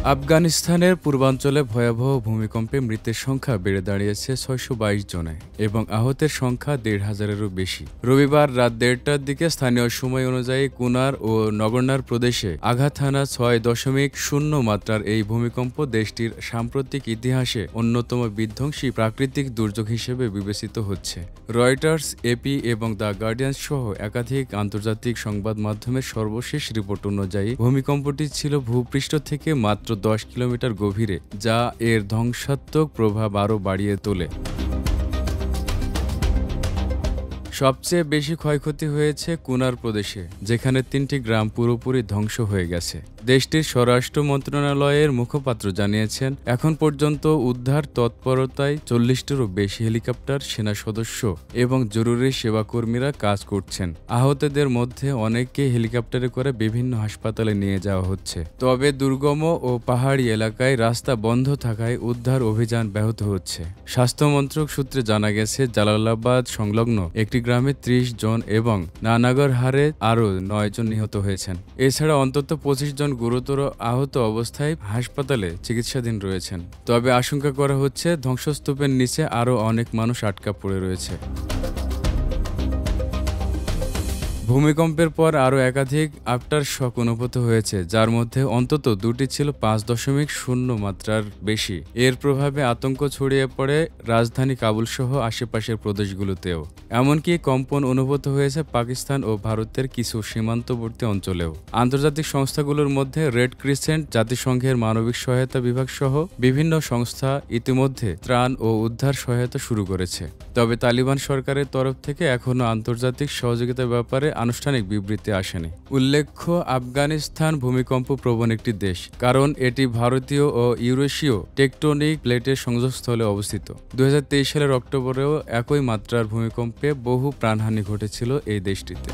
আফগানিস্তানের পূর্বাঞ্চলে ভয়াবহ ভূমিকম্পে মৃতের সংখ্যা বেড়ে দাঁড়িয়েছে ৬২২ জনে এবং আহতের সংখ্যা ১৫০০-এরও বেশি। রবিবার রাত ১:৩০টার দিকে স্থানীয় সময় অনুযায়ী কুনার ও নগরনার প্রদেশে আঘাত হানা ৬.০ মাত্রার এই ভূমিকম্প দেশটির সাম্প্রতিক ইতিহাসে অন্যতম বিধ্বংসী প্রাকৃতিক দুর্যোগ হিসেবে বিবেচিত হচ্ছে। রয়টার্স, এপি এবং দ্য গার্ডিয়ান সহ একাধিক আন্তর্জাতিক সংবাদ মাধ্যমের সর্বশেষ রিপোর্ট অনুযায়ী ভূমিকম্পটি ছিল ভূপৃষ্ঠ থেকে মাত্র ১০ কিলোমিটার গভীরে, যা এর ধ্বংসাত্মক প্রভাব আরও বাড়িয়ে তোলে। সবচেয়ে বেশি ক্ষয়ক্ষতি হয়েছে কুনার প্রদেশে, যেখানে ৩টি গ্রাম পুরোপুরি ধ্বংস হয়ে গেছে। দেশটির স্বরাষ্ট্র মন্ত্রণালয়ের মুখপাত্র জানিয়েছেন, এখন পর্যন্ত উদ্ধার তৎপরতায় ৪০টিরও বেশি হেলিকপ্টার, সেনা সদস্য এবং জরুরি সেবাকর্মীরা কাজ করছেন। আহতদের মধ্যে অনেককে হেলিকপ্টারে করে বিভিন্ন হাসপাতালে নিয়ে যাওয়া হচ্ছে। তবে দুর্গম ও পাহাড়ি এলাকায় রাস্তা বন্ধ থাকায় উদ্ধার অভিযান ব্যাহত হচ্ছে। স্বাস্থ্য মন্ত্রক সূত্রে জানা গেছে, জালালাবাদ সংলগ্ন একটি গ্রামে ৩০ জন এবং নানাগর হারে আরও ৯ জন নিহত হয়েছেন। এছাড়া অন্তত ২৫ জন গুরুতর আহত অবস্থায় হাসপাতালে চিকিৎসাধীন রয়েছেন। তবে আশঙ্কা করা হচ্ছে ধ্বংসস্তূপের নিচে আরও অনেক মানুষ আটকা পড়ে রয়েছে। ভূমিকম্পের পর আরও একাধিক আফটার শক অনুভূত হয়েছে, যার মধ্যে অন্তত দুটি ছিল ৫.০ মাত্রার বেশি। এর প্রভাবে আতঙ্ক ছড়িয়ে পড়ে রাজধানী কাবুল সহ আশেপাশের প্রদেশগুলোতেও। এমনকি কম্পন অনুভূত হয়েছে পাকিস্তান ও ভারতের কিছু সীমান্তবর্তী অঞ্চলেও। আন্তর্জাতিক সংস্থাগুলোর মধ্যে রেড ক্রিসেন্ট, জাতিসংঘের মানবিক সহায়তা বিভাগ সহ বিভিন্ন সংস্থা ইতিমধ্যে ত্রাণ ও উদ্ধার সহায়তা শুরু করেছে। তবে তালিবান সরকারের তরফ থেকে এখনও আন্তর্জাতিক সহযোগিতার ব্যাপারে আনুষ্ঠানিক বিবৃতি আসেনি। উল্লেখ্য, আফগানিস্তান ভূমিকম্প প্রবণ একটি দেশ, কারণ এটি ভারতীয় ও ইউরেশীয় টেকটনিক প্লেটের সংযোগস্থলে অবস্থিত। ২০২৩ সালের অক্টোবরেও একই মাত্রার ভূমিকম্পে বহু প্রাণহানি ঘটেছিল এই দেশটিতে।